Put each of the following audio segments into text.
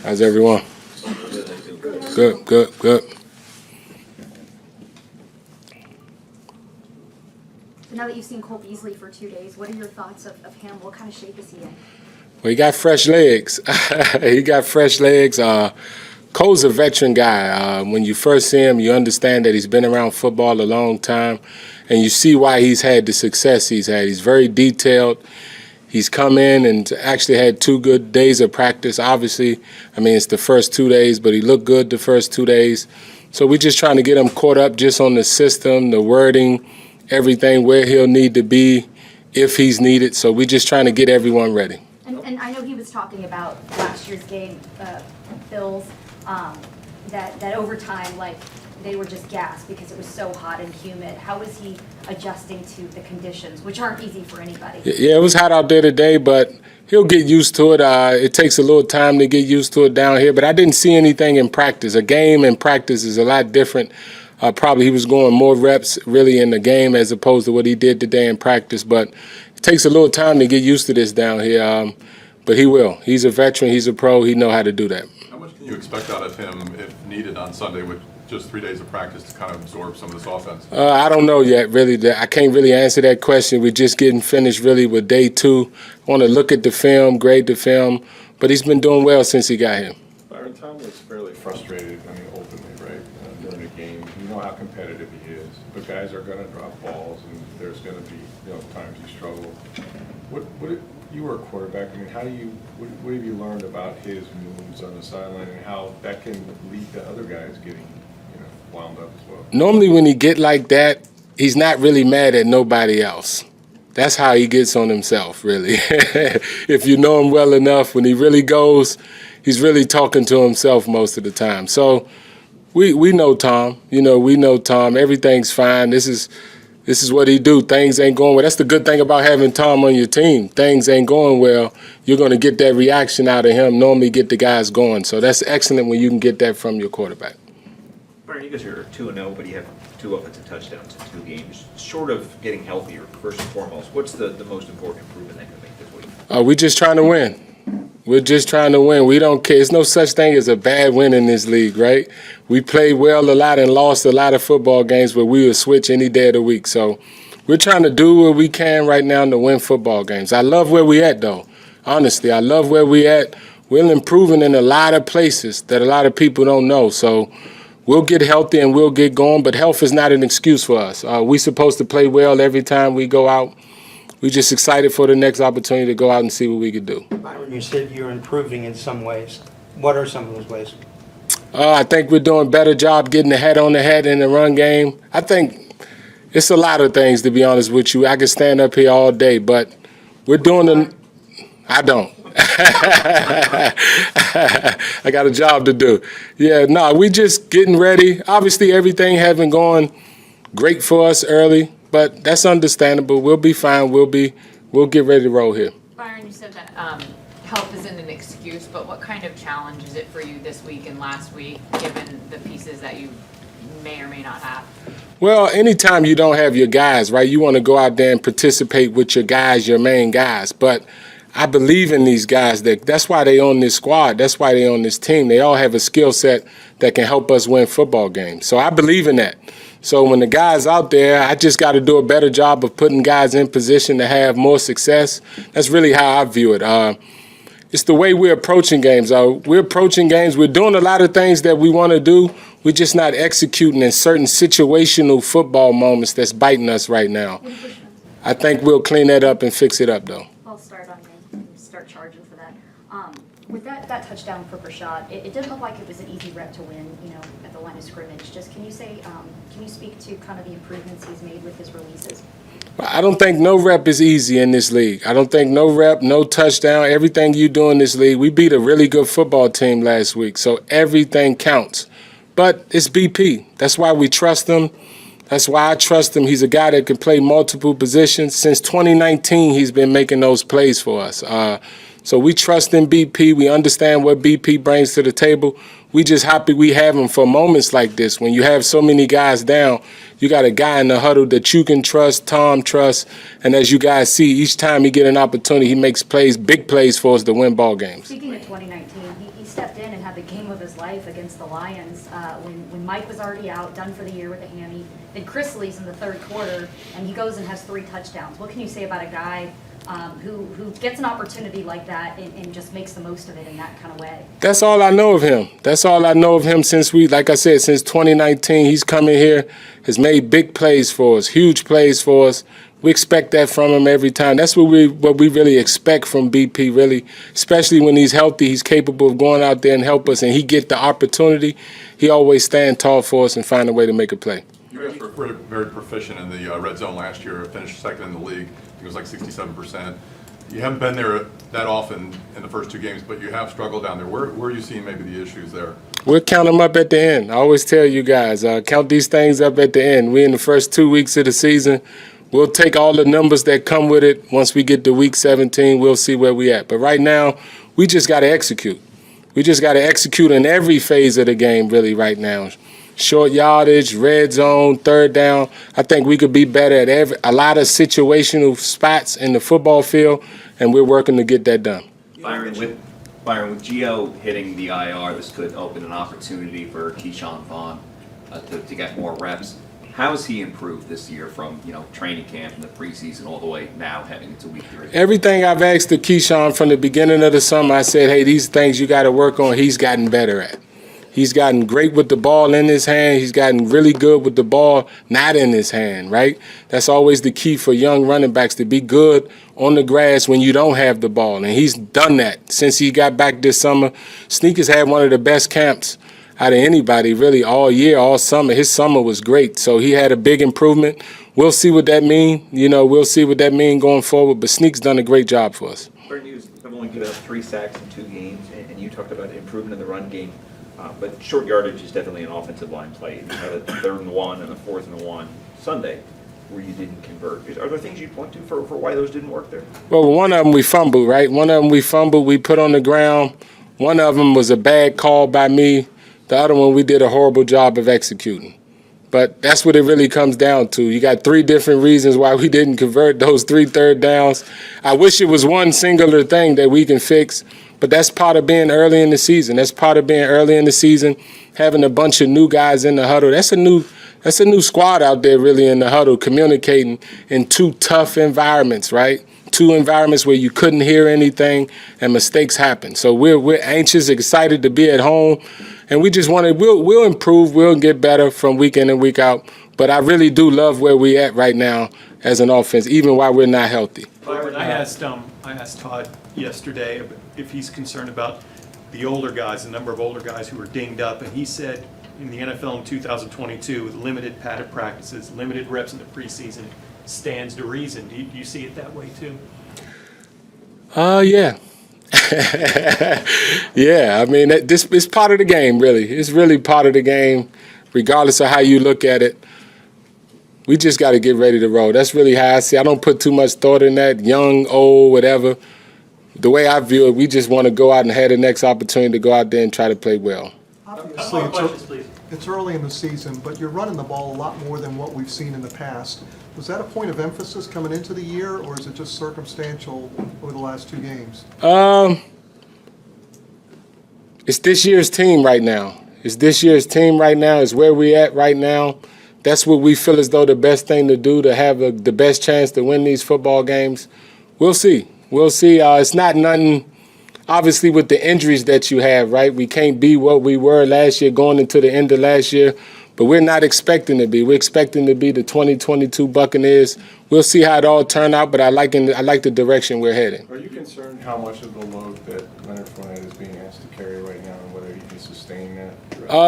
How's everyone? Good, good, good. So now that you've seen Cole Beasley for 2 days, what are your thoughts of him? What kind of shape is he in? Well, he got fresh legs. He got fresh legs. Cole's a veteran guy. When you first see him, you understand that he's been around football a long time, and you see why he's had the success he's had. He's very detailed. He's come in and actually had 2 good days of practice. Obviously, I mean, it's the first 2 days, but he looked good the first 2 days. So we're just trying to get him caught up just on the system, the wording, everything, where he'll need to be if he's needed. So we're just trying to get everyone ready. And I know he was talking about last year's game, Bills, that overtime, like, they were just gassed because it was so hot and humid. How is he adjusting to the conditions, which aren't easy for anybody? Yeah, it was hot out there today, but he'll get used to it. It takes a little time to get used to it down here, but I didn't see anything in practice. A game in practice is a lot different. Probably he was going more reps really in the game as opposed to what he did today in practice, but it takes a little time to get used to this down here. But he will. He's a veteran. He's a pro. He knows how to do that. How much can you expect out of him if needed on Sunday with just 3 days of practice to kind of absorb some of this offense? I don't know yet, really. I can't really answer that question. We're just getting finished, really, with day 2. I want to look at the film, grade the film, but he's been doing well since he got here. Byron, Tom was fairly frustrated, openly, right, during the game. You know how competitive he is, but guys are going to drop balls, and there's going to be, times you struggle. You were a quarterback. What have you learned about his moves on the sideline and how that can lead to other guys getting, wound up as well? Normally when he get like that, he's not really mad at nobody else. That's how he gets on himself, really. If you know him well enough, when he really goes, he's really talking to himself most of the time. So we know Tom. We know Tom. Everything's fine. This is what he do. Things ain't going well. That's the good thing about having Tom on your team. Things ain't going well. You're going to get that reaction out of him, normally get the guys going. So that's excellent when you can get that from your quarterback. Byron, you guys are 2-0, but you have 2 offensive touchdowns in 2 games. Short of getting healthier, first and foremost, what's the most important improvement they can make this week? We're just trying to win. We're just trying to win. We don't care. There's no such thing as a bad win in this league, right? We played well a lot and lost a lot of football games, but we would switch any day of the week. So we're trying to do what we can right now to win football games. I love where we at, though. Honestly, I love where we at. We're improving in a lot of places that a lot of people don't know. So we'll get healthy and we'll get going, but health is not an excuse for us. We're supposed to play well every time we go out. We're just excited for the next opportunity to go out and see what we could do. Byron, you said you're improving in some ways. What are some of those ways? I think we're doing a better job getting the head on the head in the run game. I think it's a lot of things, to be honest with you. I could stand up here all day, but we're doing the – I don't. I got a job to do. Yeah, no, we just getting ready. Obviously, everything haven't gone great for us early, but that's understandable. We'll be fine. We'll get ready to roll here. Byron, you said that health isn't an excuse, but what kind of challenge is it for you this week and last week, given the pieces that you may or may not have? Well, anytime you don't have your guys, right, you want to go out there and participate with your guys, your main guys. But I believe in these guys. That's why they on this squad. That's why they on this team. They all have a skill set that can help us win football games. So I believe in that. So when the guys out there, I just got to do a better job of putting guys in position to have more success. That's really how I view it. It's the way we're approaching games. We're approaching games. We're doing a lot of things that we want to do. We're just not executing in certain situational football moments that's biting us right now. I think we'll clean that up and fix it up, though. I'll start on you and start charging for that. With that touchdown for Rashad, it didn't look like it was an easy rep to win, at the line of scrimmage. Just can you speak to kind of the improvements he's made with his releases? I don't think no rep is easy in this league. I don't think no rep, no touchdown, everything you do in this league. We beat a really good football team last week, so everything counts. But it's BP. That's why we trust him. That's why I trust him. He's a guy that can play multiple positions. Since 2019, he's been making those plays for us. So we trust in BP. We understand what BP brings to the table. We just happy we have him for moments like this. When you have so many guys down, you got a guy in the huddle that you can trust, Tom trusts, and as you guys see, each time he get an opportunity, he makes plays, big plays for us to win ball games. Speaking of 2019, he stepped in and had the game of his life against the Lions when Mike was already out, done for the year with a hammy. Then Chris leaves in the third quarter, and he goes and has 3 touchdowns. What can you say about a guy who gets an opportunity like that and just makes the most of it in that kind of way? That's all I know of him. That's all I know of him since like I said, since 2019. He's come in here, has made big plays for us, huge plays for us. We expect that from him every time. That's what we really expect from BP, really, especially when he's healthy. He's capable of going out there and help us, and he get the opportunity. He always stand tall for us and find a way to make a play. You guys were very proficient in the red zone last year, finished second in the league. I think it was like 67%. You haven't been there that often in the first 2 games, but you have struggled down there. Where are you seeing maybe the issues there? We'll count them up at the end. I always tell you guys, count these things up at the end. We're in the first 2 weeks of the season. We'll take all the numbers that come with it. Once we get to week 17, we'll see where we at. But right now, we just got to execute. We just got to execute in every phase of the game, really, right now. Short yardage, red zone, third down. I think we could be better at a lot of situational spots in the football field, and we're working to get that done. Byron, with Gio hitting the IR, this could open an opportunity for Keyshawn Vaughn to get more reps. How has he improved this year from training camp and the preseason all the way now heading into week 3? Everything I've asked to Keyshawn from the beginning of the summer, I said, hey, these things you got to work on, he's gotten better at. He's gotten great with the ball in his hand. He's gotten really good with the ball not in his hand, right? That's always the key for young running backs, to be good on the grass when you don't have the ball. And he's done that since he got back this summer. Sneakers had one of the best camps out of anybody really all year, all summer. His summer was great. So he had a big improvement. We'll see what that means. We'll see what that means going forward. But Sneak's done a great job for us. Brady have only given up 3 sacks in 2 games, and you talked about improvement in the run game. But short yardage is definitely an offensive line play. You had a 3rd and 1 and a 4th and 1 Sunday where you didn't convert. Are there things you'd point to for why those didn't work there? Well, one of them we fumbled, right? One of them we fumbled, we put on the ground. One of them was a bad call by me. The other one we did a horrible job of executing. But that's what it really comes down to. You got 3 different reasons why we didn't convert those 3 third downs. I wish it was one singular thing that we can fix, but that's part of being early in the season. That's part of being early in the season, having a bunch of new guys in the huddle. That's a new squad out there really in the huddle, communicating in 2 tough environments, right? 2 environments where you couldn't hear anything and mistakes happen. So we're anxious, excited to be at home. And we just we'll improve, we'll get better from week in and week out. But I really do love where we at right now as an offense, even while we're not healthy. Byron, I asked Todd yesterday if he's concerned about the older guys, the number of older guys who were dinged up, and he said in the NFL in 2022, with limited padded practices, limited reps in the preseason, stands to reason. Do you see it that way too? Yeah. Yeah, I mean, this is part of the game, really. It's really part of the game, regardless of how you look at it. We just got to get ready to roll. That's really how I see it. I don't put too much thought in that, young, old, whatever. The way I view it, we just want to go out and have the next opportunity to go out there and try to play well. Obviously, it's early in the season, but you're running the ball a lot more than what we've seen in the past. Was that a point of emphasis coming into the year, or is it just circumstantial over the last 2 games? It's this year's team right now. It's this year's team right now. It's where we at right now. That's what we feel as though the best thing to do to have the best chance to win these football games. We'll see. We'll see. It's not nothing, obviously, with the injuries that you have, right? We can't be what we were last year going into the end of last year. But we're not expecting to be. We're expecting to be the 2022 Buccaneers. We'll see how it all turn out, but I like the direction we're heading. Are you concerned how much of the load that Leonard Fournette is being asked to carry right now, and whether he can sustain that?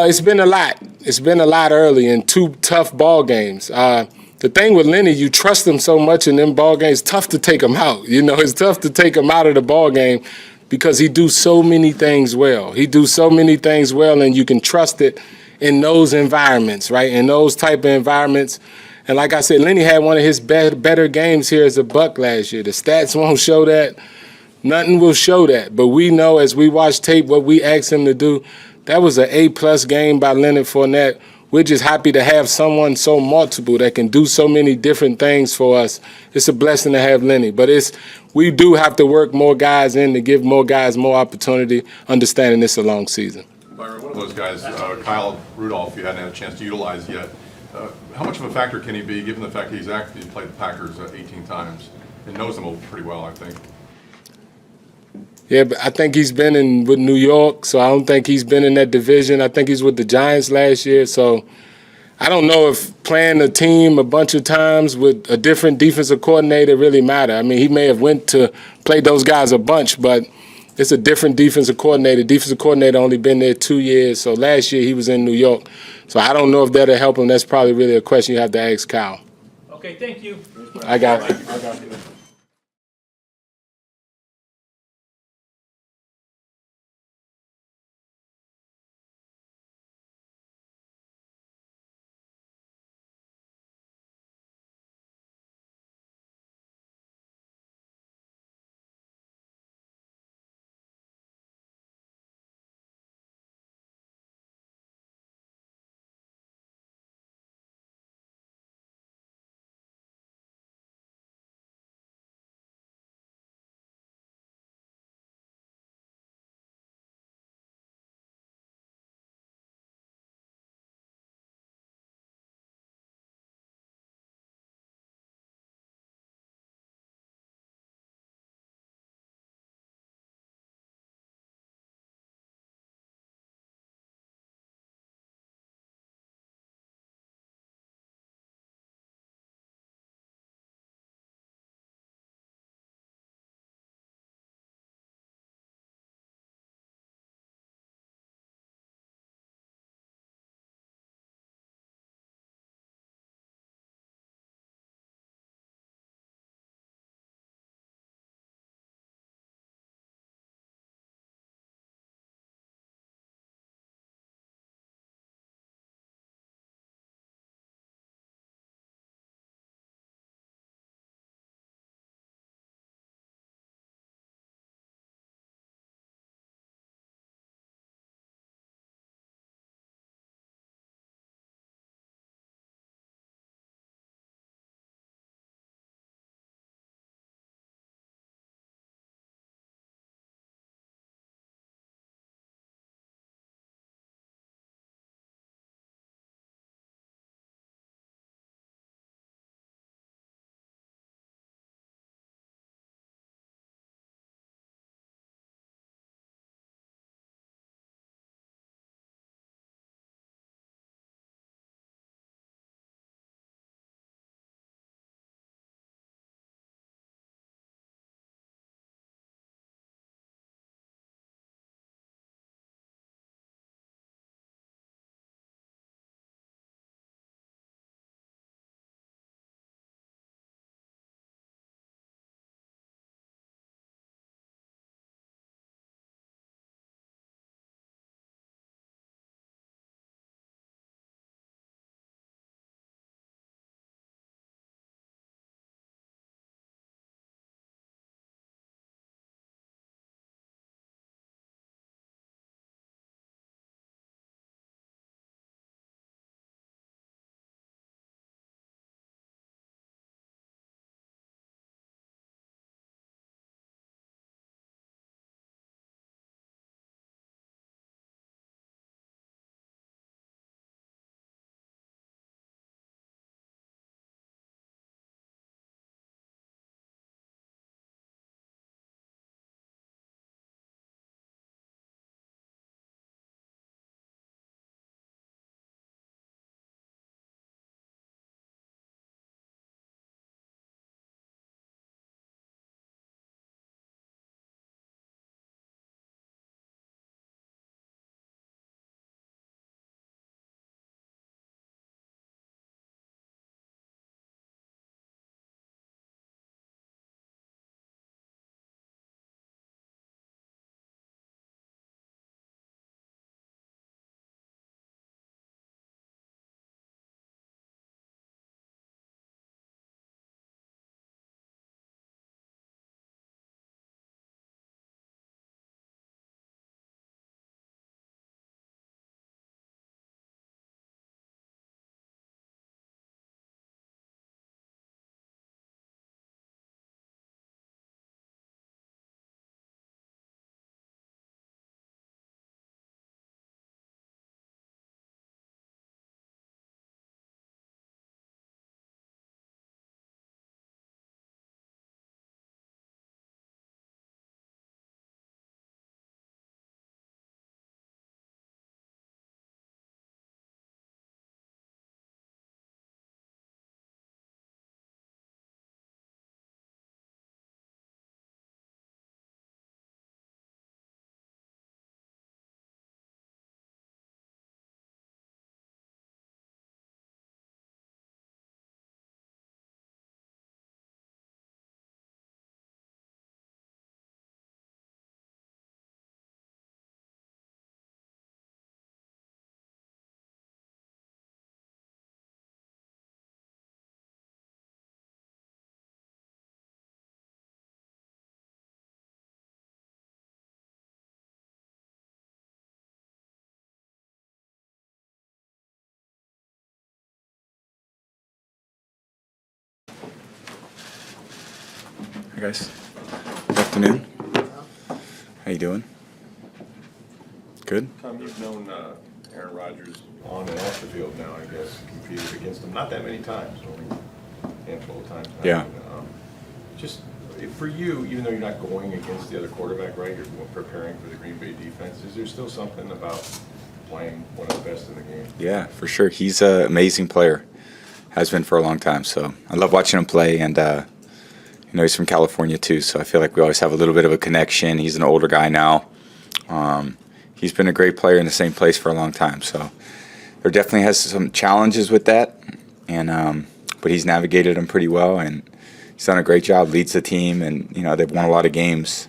It's been a lot. It's been a lot early in 2 tough ball games. The thing with Lenny, you trust him so much in them ball games. It's tough to take him out. It's tough to take him out of the ball game because he do so many things well. And you can trust it in those environments, right? In those type of environments. And like I said, Lenny had one of his better games here as a Buck last year. The stats won't show that. Nothing will show that. But we know as we watch tape what we asked him to do. That was an A+ game by Leonard Fournette we're just happy to have someone so multiple that can do so many different things for us. It's a blessing to have Lenny, but we do have to work more guys in to give more guys more opportunity, understanding it's a long season. Byron, one of those guys, Kyle Rudolph, you hadn't had a chance to utilize yet. How much of a factor can he be, given the fact he's actually played the Packers 18 times and knows them all pretty well, I think? Yeah, but I think he's been with New York, so I don't think he's been in that division. I think he's with the Giants last year, so I don't know if playing a team a bunch of times with a different defensive coordinator really matter. I mean, he may have went to play those guys a bunch, but it's a different defensive coordinator. Defensive coordinator only been there 2 years, so last year he was in New York. So I don't know if that'll help him. That's probably really a question you have to ask Kyle. Okay, thank you. I got it. I got you. Hey guys. Good afternoon. How you doing? Good. Tom, you've known Aaron Rodgers on and off the field now, I guess, competed against him, not that many times, only a handful of times. Yeah. Just for you, even though you're not going against the other quarterback, right, you're preparing for the Green Bay defense, is there still something about playing one of the best in the game? Yeah, for sure. He's an amazing player. Has been for a long time. So I love watching him play, and he's from California too. So I feel like we always have a little bit of a connection. He's an older guy now. He's been a great player in the same place for a long time. So there definitely has some challenges with that, and but he's navigated them pretty well, and he's done a great job. Leads the team, and they've won a lot of games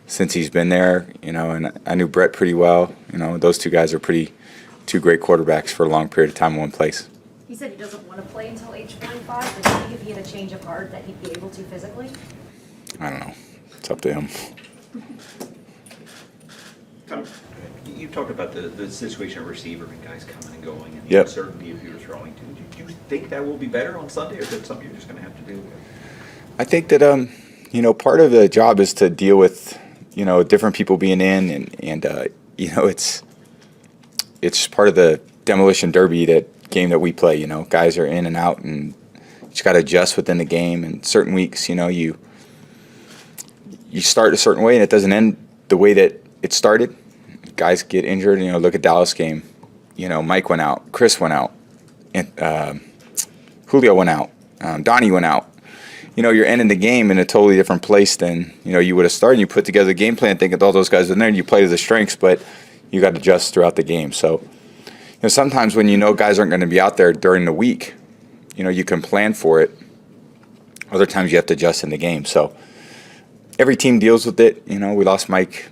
since he's been there. And I knew Brett pretty well. Those two guys are two great quarterbacks for a long period of time in one place. He said he doesn't want to play until age 45, but do you think if he had a change of heart that he'd be able to physically? I don't know. It's up to him. Tom, you talked about the situation of receiver and guys coming and going and the Yep. uncertainty of who you're throwing to. Do you think that will be better on Sunday, or is that something you're just going to have to deal with? I think that part of the job is to deal with different people being in, and it's part of the demolition derby, that game that we play. Guys are in and out, and you just got to adjust within the game. And certain weeks, you start a certain way and it doesn't end the way that it started. Guys get injured. Look at Dallas game. Mike went out, Chris went out, and Julio went out, Donnie went out. You're ending the game in a totally different place than you would have started. You put together a game plan thinking all those guys are in there, and you play to the strengths, but you got to adjust throughout the game. So sometimes when guys aren't going to be out there during the week, you can plan for it. Other times you have to adjust in the game. So every team deals with it. We lost Mike,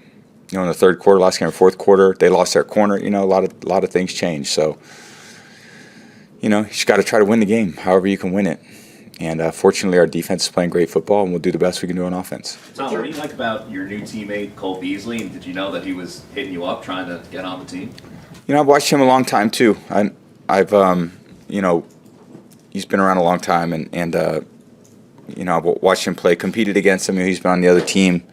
in the third quarter, last game, fourth quarter. They lost their corner. A lot of things change. So you just got to try to win the game, however you can win it. And fortunately, our defense is playing great football, and we'll do the best we can do on offense. Tom, what do you like about your new teammate, Cole Beasley? And did you know that he was hitting you up trying to get on the team? I've watched him a long time too. I've he's been around a long time, and I've watched him play, competed against him. He's been on the other team,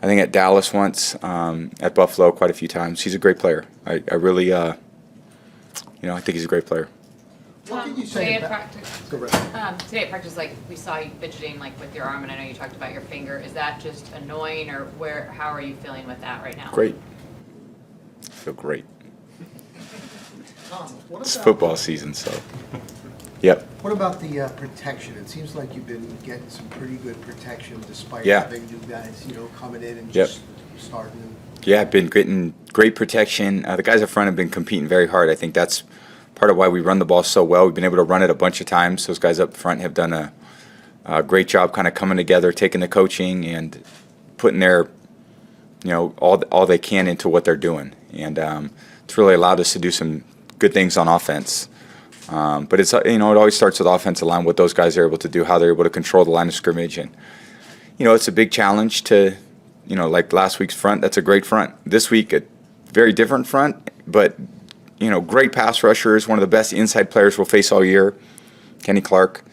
I think at Dallas once, at Buffalo quite a few times. He's a great player. I really, I think he's a great player. What can you say Today at about- practice, Go right. today at practice, we saw you fidgeting with your arm, and I know you talked about your finger. Is that just annoying, or how are you feeling with that right now? Great. I feel great. What It's about- football season, so. Yep. What about the protection? It seems like you've been getting some pretty good protection despite Yeah. having new guys, coming in and Yep. just starting. Yeah, I've been getting great protection. The guys up front have been competing very hard. I think that's part of why we run the ball so well. We've been able to run it a bunch of times. Those guys up front have done a great job kind of coming together, taking the coaching and putting their, all they can into what they're doing. And it's really allowed us to do some good things on offense. But it's it always starts with offensive line, what those guys are able to do, how they're able to control the line of scrimmage. And, it's a big challenge to, like last week's front, that's a great front. This week, a very different front, but great pass rushers, one of the best inside players we'll face all year, Kenny Clark.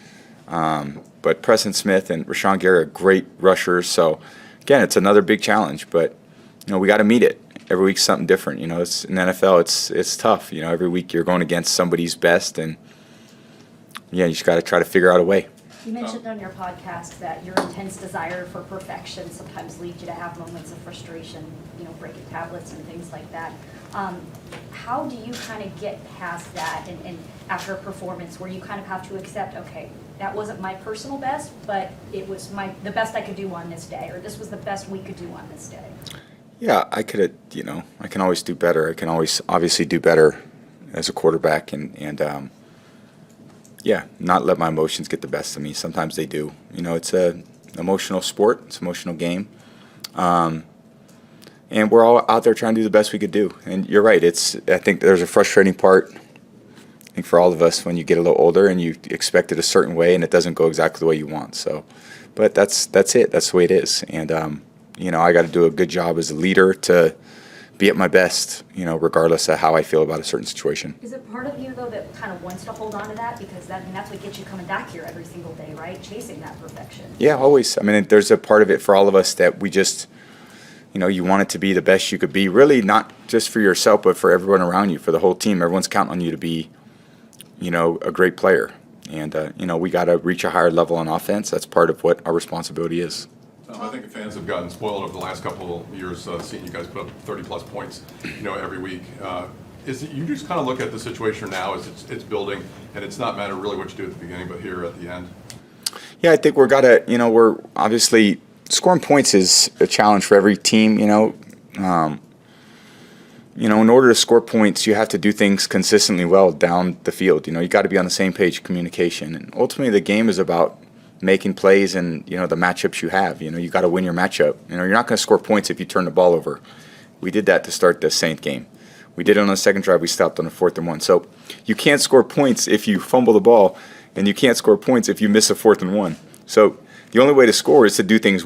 But Preston Smith and Rashawn Gary are great rushers. So, again, it's another big challenge, but, we got to meet it. Every week's something different. It's in the NFL, it's tough. Every week you're going against somebody's best, and, you just got to try to figure out a way. You mentioned on your podcast that your intense desire for perfection sometimes leads you to have moments of frustration, breaking tablets and things like that. How do you kind of get past that and after a performance where you kind of have to accept, okay, that wasn't my personal best, but it was the best I could do on this day, or this was the best we could do on this day? Yeah, I could, I can always do better. I can always obviously do better as a quarterback, and not let my emotions get the best of me. Sometimes they do. It's an emotional sport. It's an emotional game. And we're all out there trying to do the best we could do. And you're right. I think there's a frustrating part, I think, for all of us when you get a little older and you expect it a certain way and it doesn't go exactly the way you want. So, but that's it. That's the way it is. And, I got to do a good job as a leader to be at my best, regardless of how I feel about a certain situation. Is it part of you, though, that kind of wants to hold on to that? Because that's what gets you coming back here every single day, right? Chasing that perfection. Yeah, always. I mean, there's a part of it for all of us that we just, you want it to be the best you could be, really not just for yourself, but for everyone around you, for the whole team. Everyone's counting on you to be, a great player. And, we got to reach a higher level on offense. That's part of what our responsibility is. I think the fans have gotten spoiled over the last couple of years, seeing you guys put up 30-plus points, every week. You just kind of look at the situation now as it's building, and it's not matter really what you do at the beginning, but here at the end? Yeah, I think we're obviously scoring points is a challenge for every team, in order to score points, you have to do things consistently well down the field. You got to be on the same page, communication. And ultimately, the game is about making plays and, the matchups you have. You got to win your matchup. You're not going to score points if you turn the ball over. We did that to start the Saint game. We did it on the second drive. We stopped on the 4th and 1. So you can't score points if you fumble the ball, and you can't score points if you miss a 4th and 1. So the only way to score is to do things,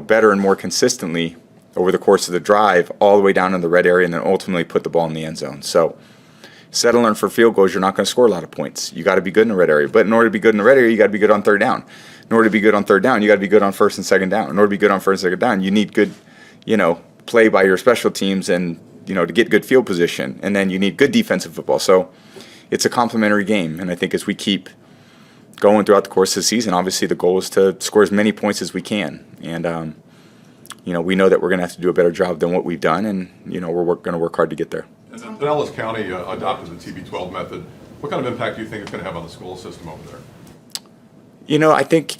better and more consistently over the course of the drive, all the way down in the red area, and then ultimately put the ball in the end zone. So settling for field goals, you're not going to score a lot of points. You got to be good in the red area. But in order to be good in the red area, you got to be good on third down. In order to be good on third down, you got to be good on first and second down. In order to be good on first and second down, you need good, play by your special teams and, to get good field position. And then you need good defensive football. So it's a complementary game. And I think as we keep going throughout the course of the season, obviously the goal is to score as many points as we can. And, we know that we're going to have to do a better job than what we've done. And, we're going to work hard to get there. And then Pinellas County adopted the TB12 method. What kind of impact do you think it's going to have on the school system over there? I think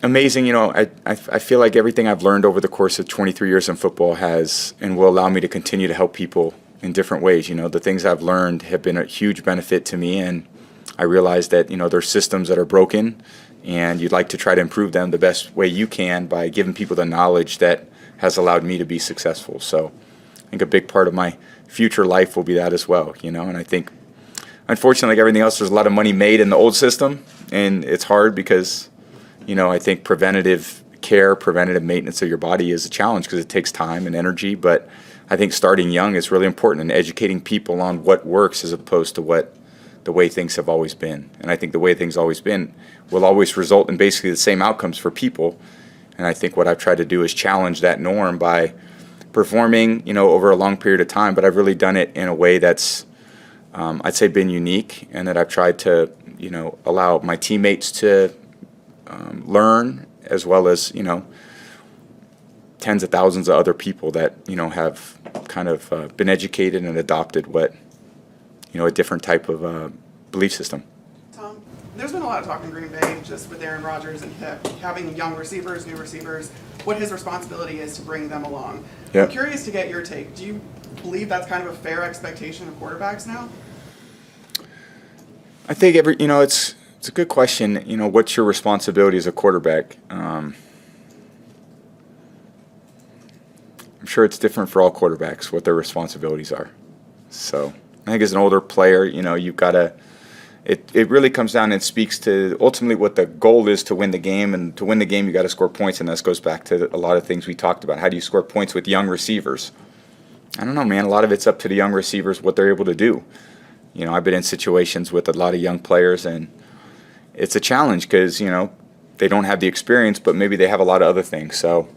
amazing. I feel like everything I've learned over the course of 23 years in football has and will allow me to continue to help people in different ways. The things I've learned have been a huge benefit to me, and I realize that, there's systems that are broken, and you'd like to try to improve them the best way you can by giving people the knowledge that has allowed me to be successful. So I think a big part of my future life will be that as well, and I think, unfortunately, like everything else, there's a lot of money made in the old system, and it's hard because, I think preventative care, preventative maintenance of your body is a challenge because it takes time and energy, but I think starting young is really important and educating people on what works as opposed to the way things have always been. And I think the way things always been will always result in basically the same outcomes for people. And I think what I've tried to do is challenge that norm by performing, over a long period of time, but I've really done it in a way that's, I'd say, been unique, and that I've tried to, allow my teammates to learn, as well as, tens of thousands of other people that, have kind of been educated and adopted a different type of belief system. Tom, there's been a lot of talk in Green Bay just with Aaron Rodgers and having young receivers, new receivers, what his responsibility is to bring them along. Yep. I'm curious to get your take. Do you believe that's kind of a fair expectation of quarterbacks now? I think it's a good question. What's your responsibility as a quarterback? I'm sure it's different for all quarterbacks what their responsibilities are. So I think as an older player, you've got to. It really comes down and speaks to ultimately what the goal is to win the game, and to win the game you got to score points, and this goes back to a lot of things we talked about. How do you score points with young receivers? I don't know, man. A lot of it's up to the young receivers what they're able to do. I've been in situations with a lot of young players, and it's a challenge because, they don't have the experience, but maybe they have a lot of other things. So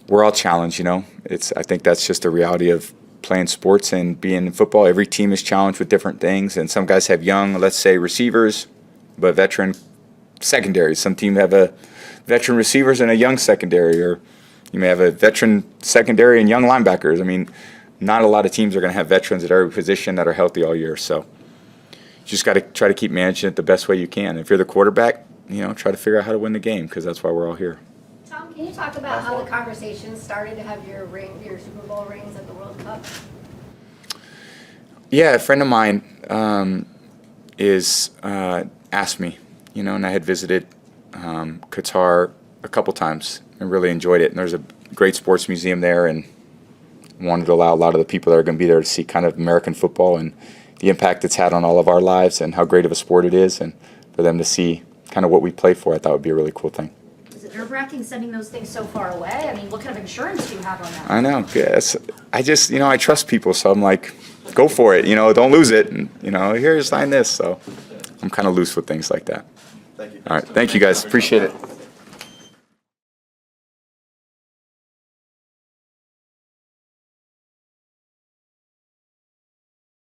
we're all challenged, I think that's just the reality of playing sports and being in football. Every team is challenged with different things, and some guys have young, let's say, receivers, but veteran secondaries. Some teams have a veteran receivers and a young secondary, or you may have a veteran secondary and young linebackers. I mean, not a lot of teams are going to have veterans at every position that are healthy all year. So you just got to try to keep managing it the best way you can. If you're the quarterback, try to figure out how to win the game, because that's why we're all here. Tom, can you talk about how the conversation started to have your Super Bowl rings at the World Cup? Yeah, a friend of mine asked me, and I had visited Qatar a couple times and really enjoyed it. And there's a great sports museum there, and wanted to allow a lot of the people that are going to be there to see kind of American football and the impact it's had on all of our lives and how great of a sport it is, and for them to see kind of what we play for. I thought would be a really cool thing. Was it nerve-wracking sending those things so far away? I mean, what kind of insurance do you have on that? I know. Yes. I just, I trust people, so I'm like, go for it. Don't lose it. And, here, sign this. So I'm kind of loose with things like that. Thank you. All right. Thank you, guys. Appreciate it.